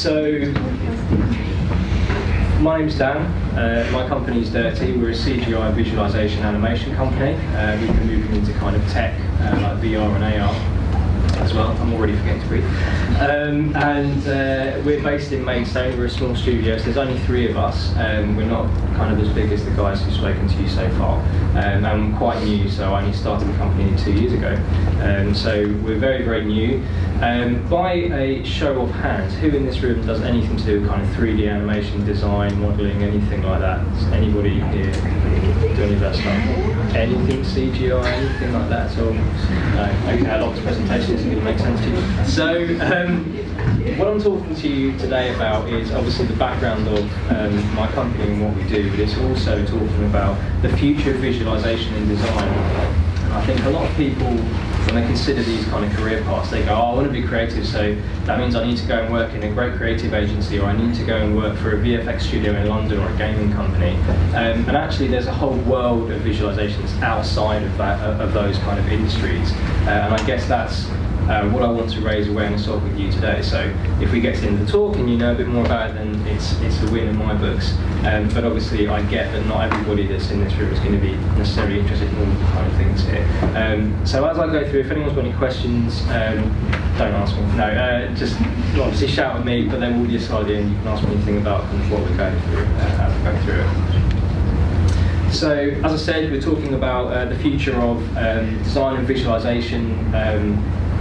So, my name's Dan. My company's Dirty. We're a CGI visualization animation company. We've been moving into kind of tech, like VR and AR as well. I'm already forgetting to breathe. We're based in Maidstone. We're a small studio, so there's only 3 of us. We're not kind of as big as the guys who've spoken to you so far. I'm quite new, so I only started the company 2 years ago. So we're very, very new. By a show of hands, who in this room does anything to do with kind of 3D animation, design, modelling, anything like that? Does anybody here do any of that stuff? Anything CGI, anything like that at all? No. Okay, a lot of this presentation isn't going to make sense to you. So, what I'm talking to you today about is obviously the background of my company and what we do, but it's also talking about the future of visualization and design. And I think a lot of people, when they consider these kind of career paths, they go, oh, I want to be creative, so that means I need to go and work in a great creative agency, or I need to go and work for a VFX studio in London or a gaming company. And actually there's a whole world of visualizations outside of that, of those kind of industries. And I guess that's what I want to raise awareness of with you today. So if we get to the end of the talk and you know a bit more about it, then it's a win in my books. But obviously I get that not everybody that's in this room is going to be necessarily interested in all the kind of things here. So as I go through, if anyone's got any questions, don't ask me. No, just obviously shout at me, but then we'll be a slide in, you can ask me anything about kind of what we're going through as we go through it. So, as I said, we're talking about the future of design and visualization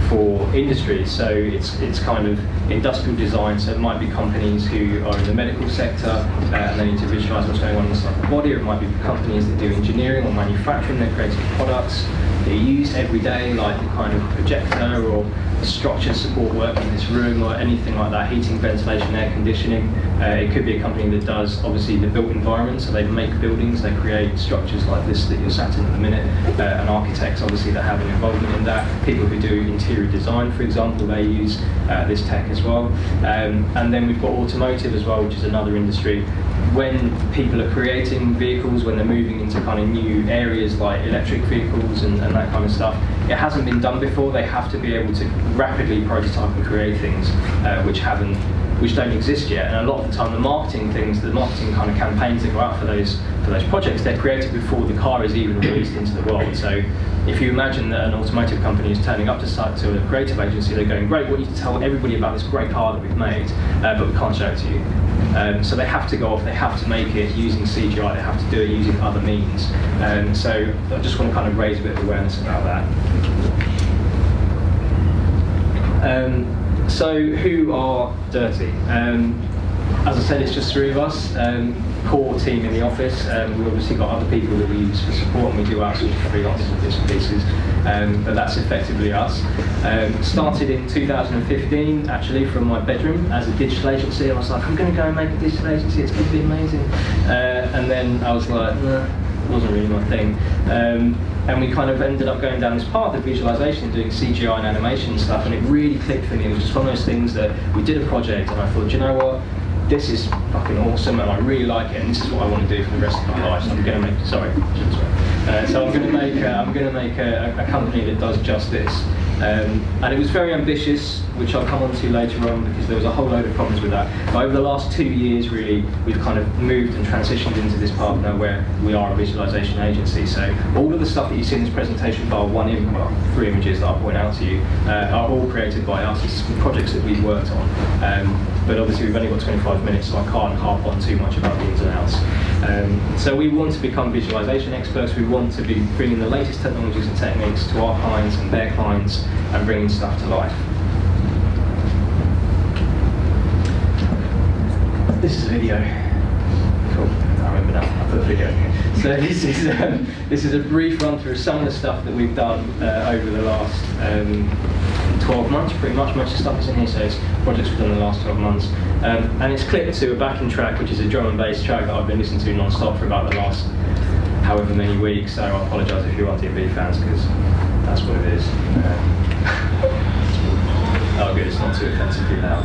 for industries. So it's kind of industrial design, so it might be companies who are in the medical sector and they need to visualize what's going on inside the body, or it might be companies that do engineering or manufacturing, they're creating products that are used every day, like the kind of projector or the structured support work in this room or anything like that, heating, ventilation, air conditioning. It could be a company that does obviously the built environment, so they make buildings, they create structures like this that you're sat in at the minute, and architects obviously that have an involvement in that. People who do interior design, for example, they use this tech as well. And then we've got automotive as well, which is another industry. When people are creating vehicles, when they're moving into kind of new areas like electric vehicles and that kind of stuff, it hasn't been done before. They have to be able to rapidly prototype and create things which don't exist yet. And a lot of the time, the marketing kind of campaigns that go out for those projects, they're created before the car is even released into the world. So if you imagine that an automotive company is turning up to a creative agency, they're going, great, we need to tell everybody about this great car that we've made, but we can't show it to you. So they have to go off, they have to make it using CGI, they have to do it using other means. So I just want to kind of raise a bit of awareness about that. So who are Dirty? As I said, it's just 3 of us, core team in the office. We've obviously got other people that we use for support, and we do outsource freelancers and bits and pieces, but that's effectively us. Started in 2015, actually, from my bedroom as a digital agency. I was like, I'm going to go and make a digital agency, it's going to be amazing. And then I was like, nah, it wasn't really my thing. And we kind of ended up going down this path of visualization, doing CGI and animation stuff, and it really clicked for me. It was just one of those things that we did a project, and I thought, do you know what? This is fucking awesome, and I really like it, and this is what I want to do for the rest of my life. So I'm going to make, so I'm going to make a company that does just this. And it was very ambitious, which I'll come on to later on, because there was a whole load of problems with that. But over the last 2 years, really, we've kind of moved and transitioned into this part now where we are a visualization agency. So all of the stuff that you see in this presentation, bar 3 images that I'll point out to you, are all created by us. It's projects that we've worked on. But obviously we've only got 25 minutes, so I can't harp on too much about the ins and outs. So we want to become visualization experts. We want to be bringing the latest technologies and techniques to our clients and their clients and bringing stuff to life. This is a video. Cool, I remember now, I put a video in here. So this is a brief run through some of the stuff that we've done over the last 12 months, pretty much. Most of the stuff is in here, so it's projects we've done in the last 12 months. And it's clipped to a backing track, which is a drum and bass track that I've been listening to non-stop for about the last however many weeks, so I apologise if you are DB fans, because that's what it is. Oh good, it's not too offensively loud.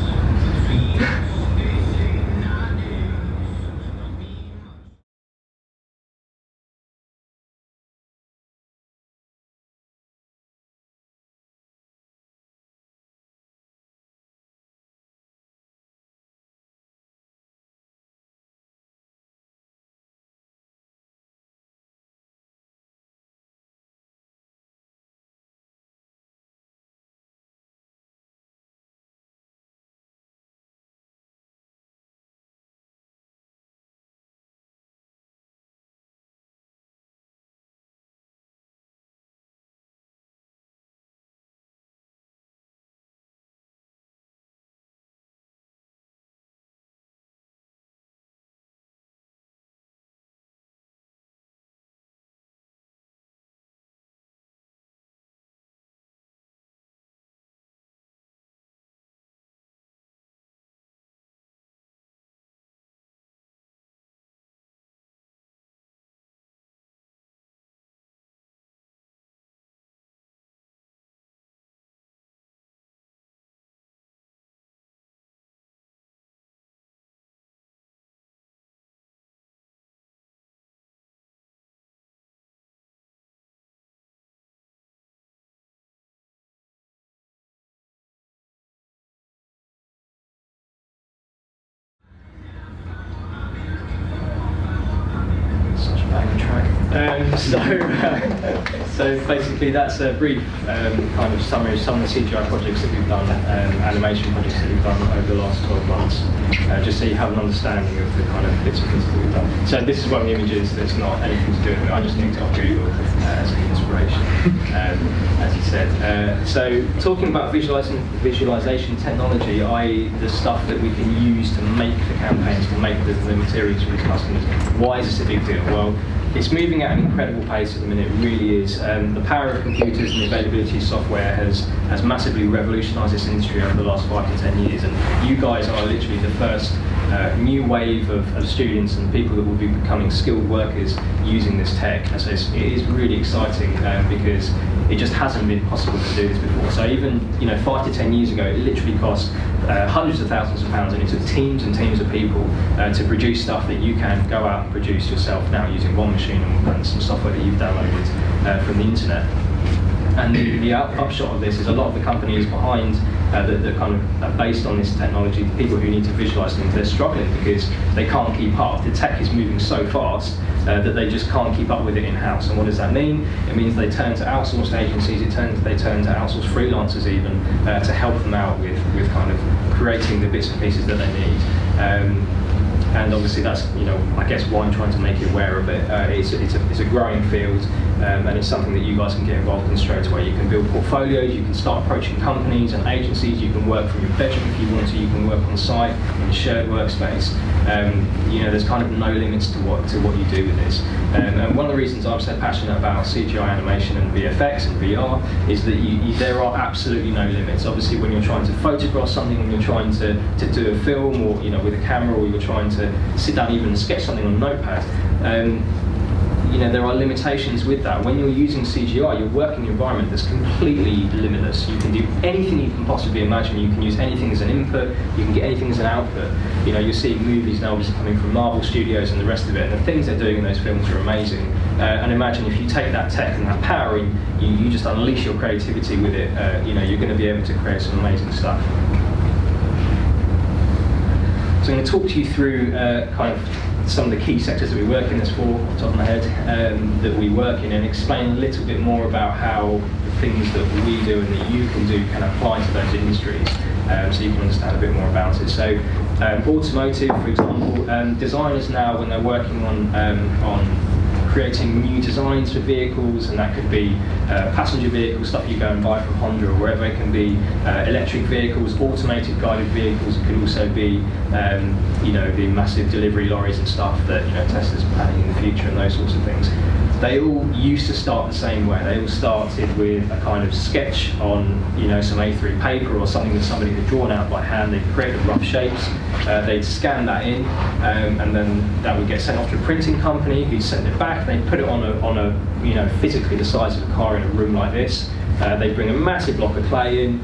So basically that's a brief kind of summary of some of the CGI projects that we've done, animation projects that we've done over the last 12 months, just so you have an understanding of the kind of bits and pieces that we've done. So this is one of the images that's not anything to do with it, I just nicked it off Google as an inspiration, as you said. So talking about visualization technology, i.e. the stuff that we can use to make the campaigns, to make the materials for these customers, why is this a big deal? Well, it's moving at an incredible pace at the minute, it really is. The power of computers and the availability of software has massively revolutionised this industry over the last 5 to 10 years, and you guys are literally the first new wave of students and people that will be becoming skilled workers using this tech. And so it is really exciting because it just hasn't been possible to do this before. So even 5 to 10 years ago, it literally cost hundreds of thousands of pounds, and it took teams and teams of people to produce stuff that you can go out and produce yourself now using one machine and some software that you've downloaded from the internet. And the upshot of this is a lot of the companies behind that kind of are based on this technology, the people who need to visualize things, they're struggling because they can't keep up. The tech is moving so fast that they just can't keep up with it in-house. And what does that mean? It means they turn to outsourced agencies, they turn to outsourced freelancers even to help them out with kind of creating the bits and pieces that they need. And obviously that's, I guess why I'm trying to make you aware of it. It's a growing field, and it's something that you guys can get involved in straight away. You can build portfolios, you can start approaching companies and agencies, you can work from your bedroom if you want to, you can work on site in a shared workspace. There's kind of no limits to what you do with this. And one of the reasons I'm so passionate about CGI animation and VFX and VR is that there are absolutely no limits. Obviously when you're trying to photograph something, when you're trying to do a film or with a camera, or you're trying to sit down even and sketch something on a notepad, there are limitations with that. When you're using CGI, you're working in an environment that's completely limitless. You can do anything you can possibly imagine. You can use anything as an input, you can get anything as an output. You're seeing movies now obviously coming from Marvel Studios and the rest of it, and the things they're doing in those films are amazing. And imagine if you take that tech and that power and you just unleash your creativity with it, you're going to be able to create some amazing stuff. So I'm going to talk to you through kind of some of the key sectors that we work in, there's 4 off the top of my head, that we work in, and explain a little bit more about how the things that we do and that you can do can apply to those industries, so you can understand a bit more about it. So automotive, for example, designers now, when they're working on creating new designs for vehicles, and that could be passenger vehicles, stuff you go and buy from Honda or wherever, it can be electric vehicles, automated guided vehicles, it could also be the massive delivery lorries and stuff that Tesla's planning in the future and those sorts of things. They all used to start the same way. They all started with a kind of sketch on some A3 paper or something that somebody had drawn out by hand. They'd create the rough shapes, they'd scan that in, and then that would get sent off to a printing company who'd send it back. They'd put it on a physically the size of a car in a room like this. They'd bring a massive block of clay in,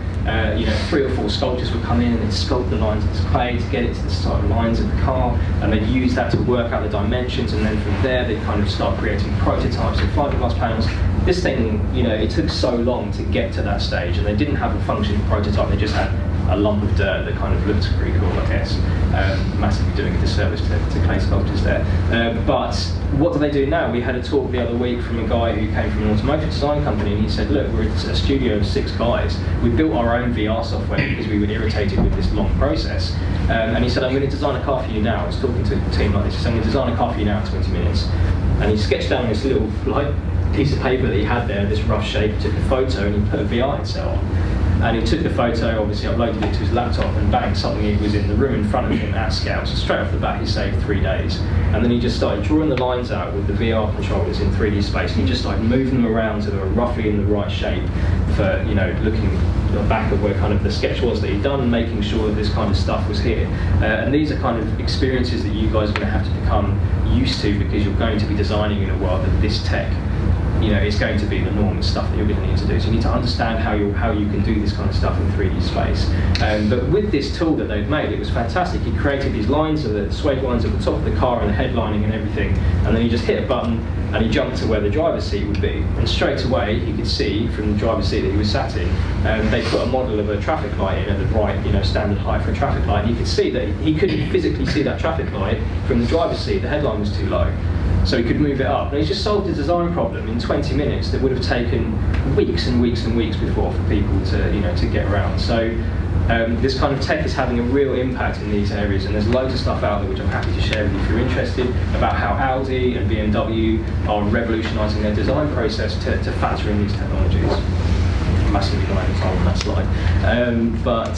3 or 4 sculptors would come in and they'd sculpt the lines of this clay to get it to the sort of lines of the car, and they'd use that to work out the dimensions, and then from there they'd kind of start creating prototypes of fiberglass panels. This thing, it took so long to get to that stage, and they didn't have a functioning prototype, they just had a lump of dirt that kind of looked pretty cool, I guess. Massively doing a disservice to clay sculptors there. But what do they do now? We had a talk the other week from a guy who came from an automotive design company, and he said, look, we're a studio of 6 guys. We built our own VR software because we were irritated with this long process. And he said, I'm going to design a car for you now. I was talking to a team like this. He said, I'm going to design a car for you now in 20 minutes. And he sketched down this little piece of paper that he had there, this rough shape, took a photo, and he put a VR headset on. And he took the photo, obviously uploaded it to his laptop, and bang, suddenly it was in the room in front of him at scale. So straight off the bat, he saved 3 days. And then he just started drawing the lines out with the VR controllers in 3D space, and he just started moving them around so they were roughly in the right shape for, looking back at where kind of the sketch was that he'd done, and making sure that this kind of stuff was here. And these are kind of experiences that you guys are going to have to become used to, because you're going to be designing in a world that this tech it's going to be the norm, the stuff that you're going to need to do. So you need to understand how you can do this kind of stuff in 3D space. But with this tool that they've made, it was fantastic. He created these lines, the sway lines at the top of the car and the headlining and everything, and then he just hit a button and he jumped to where the driver's seat would be. And straight away, he could see from the driver's seat that he was sat in, they put a model of a traffic light in at the right, standard height for a traffic light. And he could see that he couldn't physically see that traffic light from the driver's seat. The headline was too low. so he could move it up. And he's just solved a design problem in 20 minutes that would have taken weeks and weeks and weeks before for people to get around. So this kind of tech is having a real impact in these areas, and there's loads of stuff out there which I'm happy to share with you if you're interested, about how Audi and BMW are revolutionising their design process to factor in these technologies. Massively behind the time on that slide. But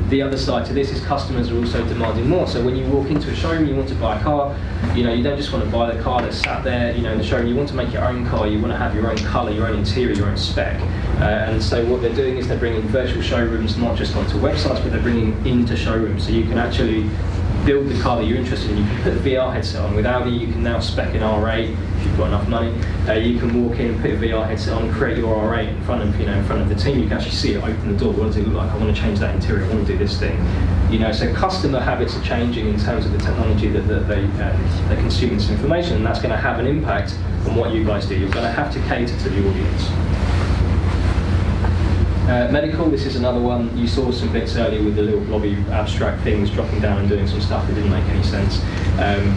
the other side to this is customers are also demanding more. So when you walk into a showroom, you want to buy a car, you don't just want to buy the car that's sat there, in the showroom. You want to make your own car. You want to have your own colour, your own interior, your own spec. And so what they're doing is they're bringing virtual showrooms not just onto websites, but they're bringing into showrooms. So you can actually build the car that you're interested in. You can put a VR headset on. With Audi, you can now spec an R8 if you've got enough money. You can walk in, put a VR headset on, create your R8 in front of the team. You can actually see it, open the door. What does it look like? I want to change that interior. I want to do this thing. So customer habits are changing in terms of the technology that they consume this information, and that's going to have an impact on what you guys do. You're going to have to cater to the audience. Medical, this is another one. You saw some bits earlier with the little blobby abstract things dropping down and doing some stuff that didn't make any sense.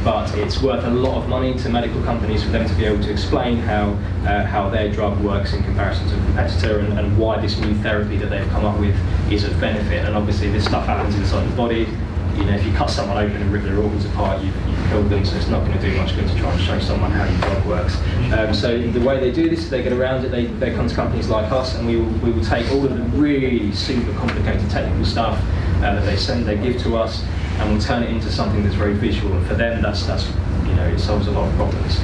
But it's worth a lot of money to medical companies for them to be able to explain how their drug works in comparison to a competitor, and why this new therapy that they've come up with is of benefit. And obviously this stuff happens inside the body. If you cut someone open and rip their organs apart, you've killed them, so it's not going to do much good to try and show someone how your drug works. So the way they do this is they get around it, they come to companies like us, and we will take all of the really super complicated technical stuff that they give to us, and we'll turn it into something that's very visual, and for them that's it solves a lot of problems.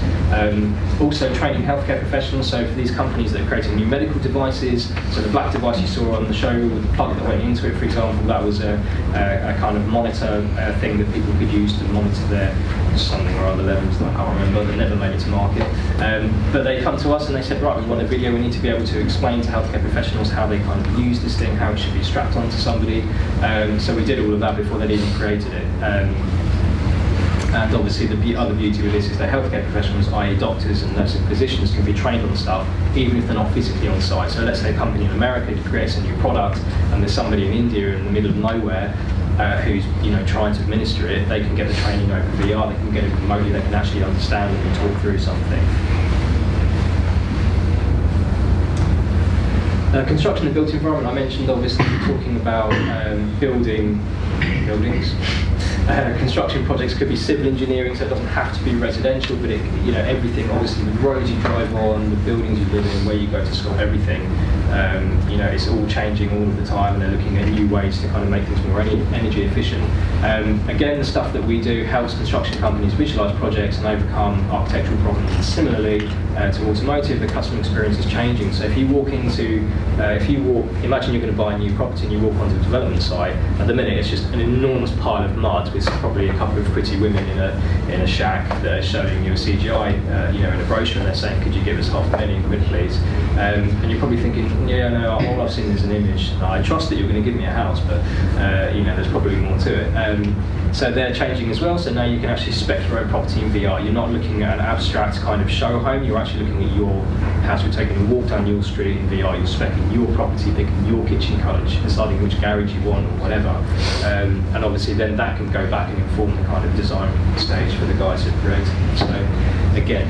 Also training healthcare professionals, so for these companies that are creating new medical devices, so the black device you saw on the show with the plug that went into it, for example, that was a kind of monitor thing that people could use to monitor their something or other levels that I can't remember, that never made it to market. But they come to us and they said, right, we want a video, we need to be able to explain to healthcare professionals how they kind of use this thing, how it should be strapped onto somebody. So we did all of that before they'd even created it. And obviously the other beauty with this is that healthcare professionals, i.e. doctors and nursing physicians, can be trained on stuff even if they're not physically on site. So let's say a company in America creates a new product and there's somebody in India in the middle of nowhere who's trying to administer it. They can get the training over VR, they can get it remotely, they can actually understand and talk through something. Construction and built environment, I mentioned obviously talking about buildings. Construction projects could be civil engineering, so it doesn't have to be residential, but everything, obviously the roads you drive on, the buildings you live in, where you go to school, everything, it's all changing all of the time, and they're looking at new ways to kind of make things more energy efficient. Again, the stuff that we do helps construction companies visualize projects and overcome architectural problems. And similarly to automotive, the customer experience is changing. So if you imagine you're going to buy a new property and you walk onto a development site, at the minute it's just an enormous pile of mud with probably a couple of pretty women in a shack that are showing you a CGI, in a brochure, and they're saying, could you give us £500,000 please? And you're probably thinking, yeah, no, all I've seen is an image. I trust that you're going to give me a house, but there's probably more to it. So they're changing as well, so now you can actually spec your own property in VR. You're not looking at an abstract kind of show home, you're actually looking at your house. You're taking a walk down your street in VR, you're speccing your property, picking your kitchen colour, deciding which garage you want or whatever. And obviously then that can go back and inform the kind of design stage for the guys who create it. So again,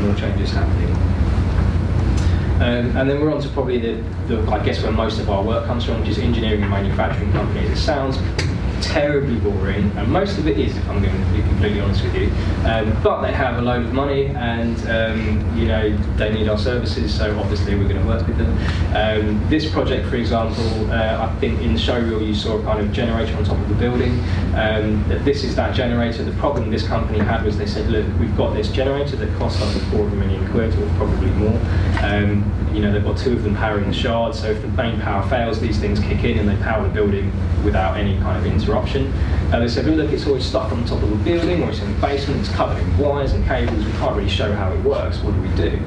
more changes happening. And then we're on to probably the I guess where most of our work comes from, which is engineering and manufacturing companies. It sounds terribly boring, and most of it is, if I'm going to be completely honest with you. But they have a load of money, and they need our services, so obviously we're going to work with them. This project, for example, I think in the show reel you saw a kind of generator on top of the building. This is that generator. The problem this company had was they said, look, we've got this generator that costs us £250,000 or probably more. They've got two of them powering the shard, so if the main power fails, these things kick in and they power the building without any kind of interruption. They said, well, look, it's always stuck on top of the building, or it's in the basement, it's covered in wires and cables, we can't really show how it works, what do we do?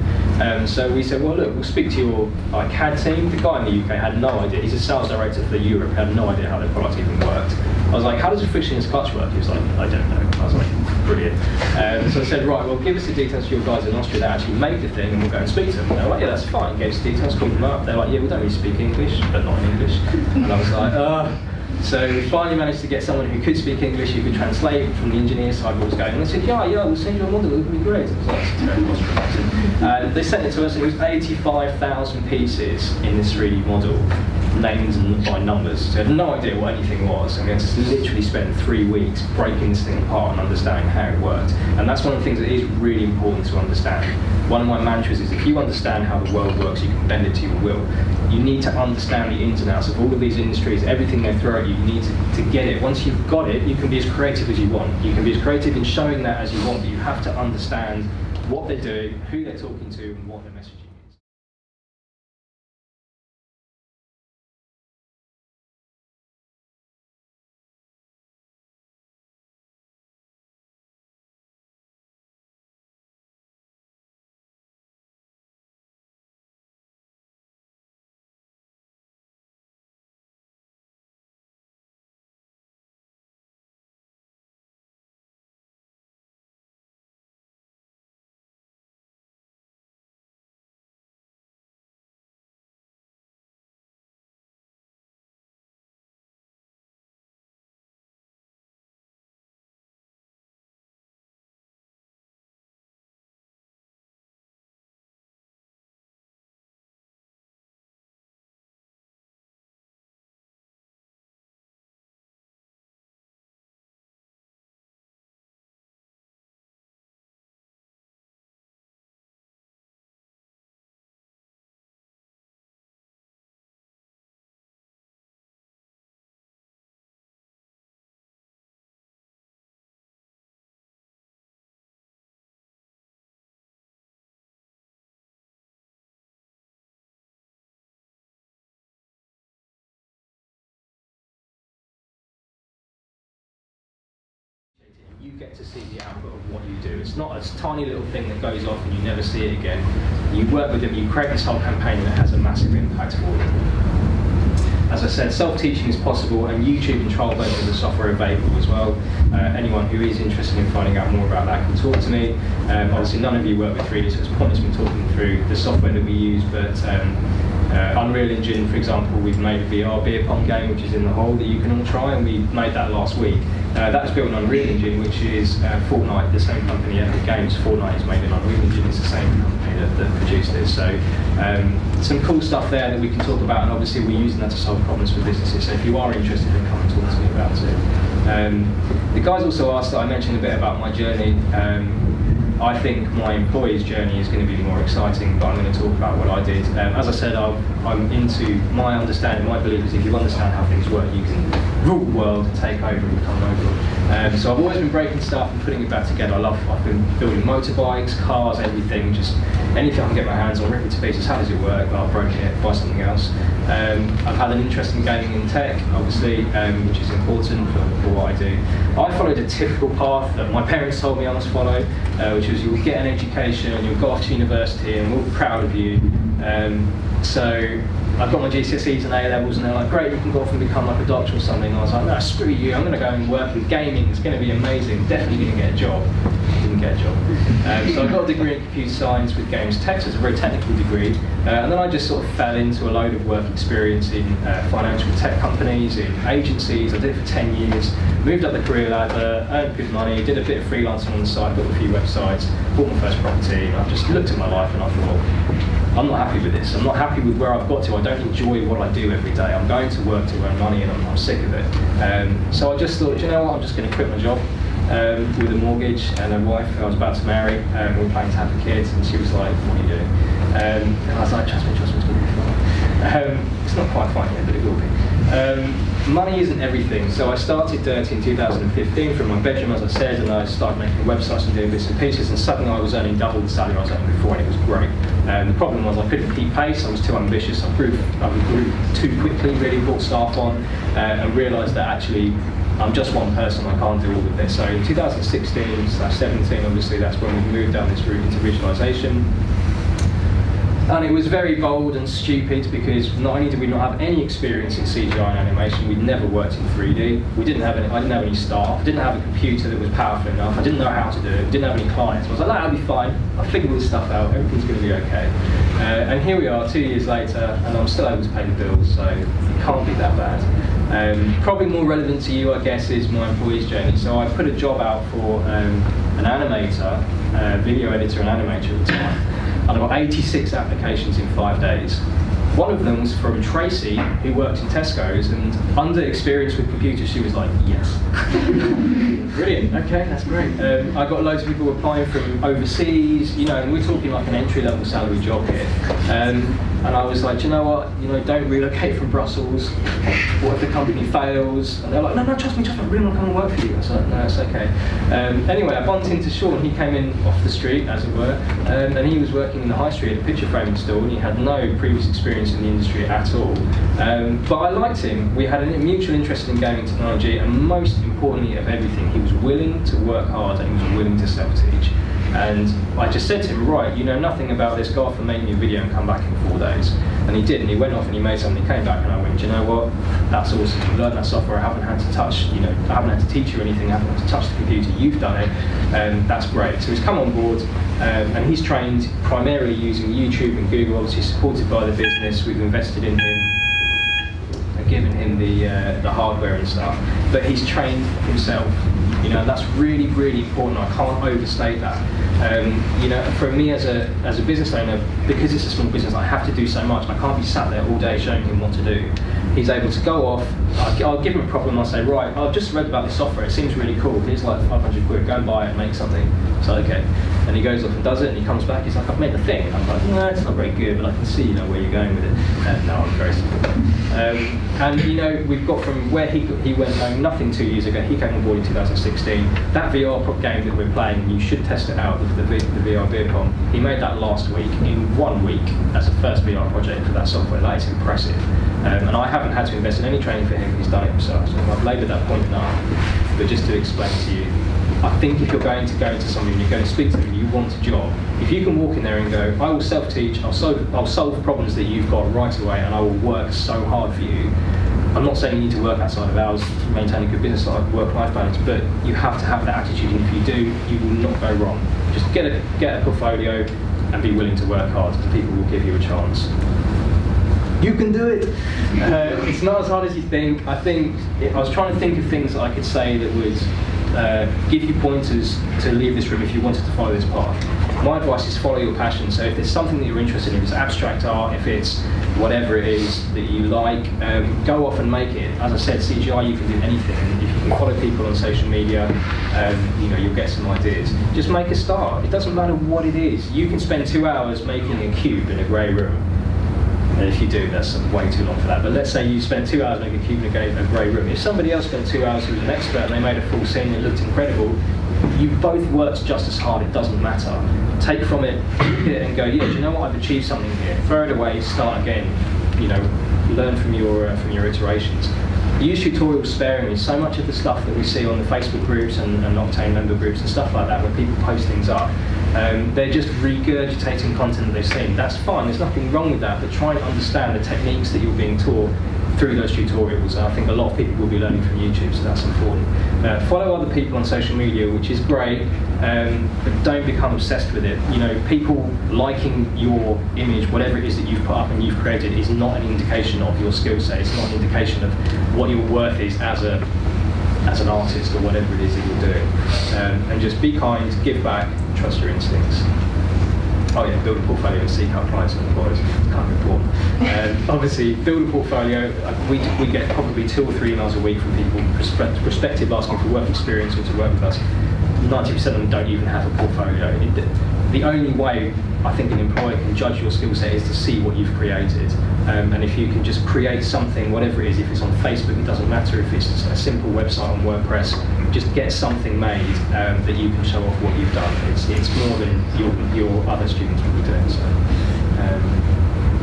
So we said, well, look, we'll speak to your CAD team. The guy in the UK had no idea. He's a sales director for Europe, had no idea how their product even worked. I was like, how does a frictionless clutch work? He was like, I don't know. I was like, brilliant. So I said, right, well, give us the details for your guys in Austria that actually make the thing, and we'll go and speak to them. And they're like, yeah, that's fine. Gave us the details, called them up. They're like, yeah, we don't really speak English, but not in English. And I was like, So we finally managed to get someone who could speak English, who could translate from the engineer side what was going on. They said, yeah, we'll send you a model, it would be great. I was like, that's terrible, they sent it to us, and it was 85,000 pieces in this 3D model, named by numbers. So I had no idea what anything was, and we had to literally spend 3 weeks breaking this thing apart and understanding how it worked. And that's one of the things that is really important to understand. One of my mantras is, if you understand how the world works, you can bend it to your will. You need to understand the ins and outs of all of these industries, everything they throw at you. You need to get it. Once you've got it, you can be as creative as you want. You can be as creative in showing that as you want, but you have to understand what they're doing, who they're talking to, and what their messaging is. You get to see the output of what you do. It's not a tiny little thing that goes off and you never see it again. You work with them, you create this whole campaign that has a massive impact for them. As I said, self-teaching is possible, and YouTube and trial versions of the software are available as well. Anyone who is interested in finding out more about that can talk to me. Obviously none of you work with 3D, so it's pointless me talking through the software that we use, but Unreal Engine, for example, we've made a VR beer pong game which is in the hole that you can all try, and we made that last week. That was built on Unreal Engine, which is Fortnite, the same company, Epic Games. Fortnite is made in Unreal Engine, it's the same company that produced this. So some cool stuff there that we can talk about, and obviously we're using that to solve problems for businesses. So if you are interested, then come and talk to me about it. The guys also asked that I mentioned a bit about my journey. I think my employee's journey is going to be more exciting, but I'm going to talk about what I did. As I said, I'm into my understanding, my belief is if you understand how things work, you can rule the world, take over and become local. So I've always been breaking stuff and putting it back together. I've been building motorbikes, cars, everything, just anything I can get my hands on, rip it to pieces. How does it work? Well, I've broken it, buy something else. I've had an interest in gaming in tech, obviously, which is important for what I do. I followed a typical path that my parents told me I must follow, which was you'll get an education, you'll go off to university, and we're all proud of you. So I've got my GCSEs and A-levels, and they're like, great, you can go off and become like a doctor or something. And I was like, no, screw you, I'm going to go and work in gaming, it's going to be amazing, definitely going to get a job. Didn't get a job. So I got a degree in computer science with games tech, so it's a very technical degree. And then I just sort of fell into a load of work experience in financial tech companies, in agencies. I did it for 10 years, moved up the career ladder, earned good money, did a bit of freelancing on the side, built a few websites, bought my first property, and I just looked at my life and I thought, I'm not happy with this. I'm not happy with where I've got to. I don't enjoy what I do every day. I'm going to work to earn money, and I'm sick of it. So I just thought, you know what, I'm just going to quit my job with a mortgage and a wife who I was about to marry. We were planning to have a kid, and she was like, what are you doing? And I was like, trust me, it's going to be fine. It's not quite fine yet, but it will be. Money isn't everything, so I started Dirty in 2015 from my bedroom, as I said, and I started making websites and doing bits and pieces, and suddenly I was earning double the salary I was earning before, and it was great. The problem was I couldn't keep pace, I was too ambitious, I grew too quickly, really brought staff on, and realised that actually I'm just one person, I can't do all of this. So in 2016/17, obviously that's when we moved down this route into visualisation. And it was very bold and stupid because not only did we not have any experience in CGI and animation, we'd never worked in 3D. I didn't have any staff, didn't have a computer that was powerful enough, I didn't know how to do it, didn't have any clients. I was like, that'll be fine, I'll figure this stuff out, everything's going to be okay. And here we are 2 years later, and I'm still able to pay the bills, so it can't be that bad. Probably more relevant to you, I guess, is my employee's journey. So I put a job out for an animator, video editor and animator at the time, and I got 86 applications in 5 days. One of them was from Tracy, who works in Tesco's, and under experience with computers, she was like, yes. Brilliant, okay, that's great. I got loads of people applying from overseas, you know, and we're talking like an entry-level salary job here. And I was like, you know what, don't relocate from Brussels. What if the company fails? And they're like, no, trust me, I really want to come and work for you. I was like, no, it's okay. Anyway, I bumped into Sean. He came in off the street, as it were, and he was working in the high street at a picture framing store, and he had no previous experience in the industry at all. But I liked him. We had a mutual interest in gaming technology, and most importantly of everything, he was willing to work hard and he was willing to self-teach. And I just said to him, right, you know nothing about this, go off and make me a video and come back in 4 days. And he did, and he went off and he made something, he came back and I went, you know what, that's awesome, you learned that software, I haven't had to touch, I haven't had to teach you anything, I haven't had to touch the computer, you've done it, and that's great. So he's come on board, and he's trained primarily using YouTube and Google, obviously supported by the business, we've invested in him, given him the hardware and stuff, but he's trained himself. That's really, really important. I can't overstate that. For me as a business owner, because it's a small business, I have to do so much. I can't be sat there all day showing him what to do. He's able to go off. I'll give him a problem. I'll say, right, I've just read about this software. It seems really cool. Here's like 500 quid. Go and buy it and make something. So okay. And he goes off and does it, and he comes back. He's like, I've made the thing. I'm like, no, it's not very good, but I can see, where you're going with it. No, I'm very simple. And we've got from where he went knowing nothing 2 years ago. He came on board in 2016. That VR game that we're playing, and you should test it out, the VR beer pong. He made that last week in 1 week as a first VR project for that software. That is impressive. And I haven't had to invest in any training for him. He's done it himself. So I've laboured that point enough. But just to explain to you, I think if you're going to go into something and you're going to speak to them, you want a job. If you can walk in there and go, I will self-teach, I'll solve problems that you've got right away, and I will work so hard for you. I'm not saying you need to work outside of hours to maintain a good business work-life balance, but you have to have that attitude, and if you do, you will not go wrong. Just get a portfolio and be willing to work hard, and people will give you a chance. You can do it. It's not as hard as you think. I was trying to think of things that I could say that would give you pointers to leave this room if you wanted to follow this path. My advice is follow your passion. So if there's something that you're interested in, if it's abstract art, if it's whatever it is that you like, go off and make it. As I said, CGI, you can do anything. If you can follow people on social media, you'll get some ideas. Just make a start. It doesn't matter what it is. You can spend 2 hours making a cube in a grey room. And if you do, that's way too long for that. But let's say you spent 2 hours making a cube in a grey room. If somebody else spent 2 hours who was an expert and they made a full scene and it looked incredible, you both worked just as hard. It doesn't matter. Take from it, keep it, and go, yeah, do you know what? I've achieved something here. Throw it away, start again. Learn from your iterations. Use tutorials sparingly. So much of the stuff that we see on the Facebook groups and Octane member groups and stuff like that, where people post things up, they're just regurgitating content that they've seen. That's fine, there's nothing wrong with that, but try and understand the techniques that you're being taught through those tutorials. And I think a lot of people will be learning from YouTube, so that's important. Follow other people on social media, which is great, but don't become obsessed with it. People liking your image, whatever it is that you've put up and you've created, is not an indication of your skill set. It's not an indication of what your worth is as an artist or whatever it is that you're doing. And just be kind, give back, trust your instincts. Oh yeah, build a portfolio and seek out clients and employers. It's kind of important. Obviously, build a portfolio. We get probably 2 or 3 emails a week from people, prospective, asking for work experience or to work with us. 90% of them don't even have a portfolio. The only way I think an employer can judge your skill set is to see what you've created. And if you can just create something, whatever it is, if it's on Facebook, it doesn't matter if it's a simple website on WordPress, just get something made that you can show off what you've done. It's more than your other students will be doing. So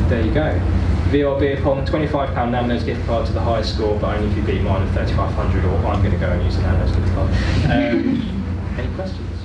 there you go. VR beer pong, £25 Nando's gift card to the highest score, but only if you beat mine at 3,500, or I'm going to go and use the Nando's gift card. Any questions?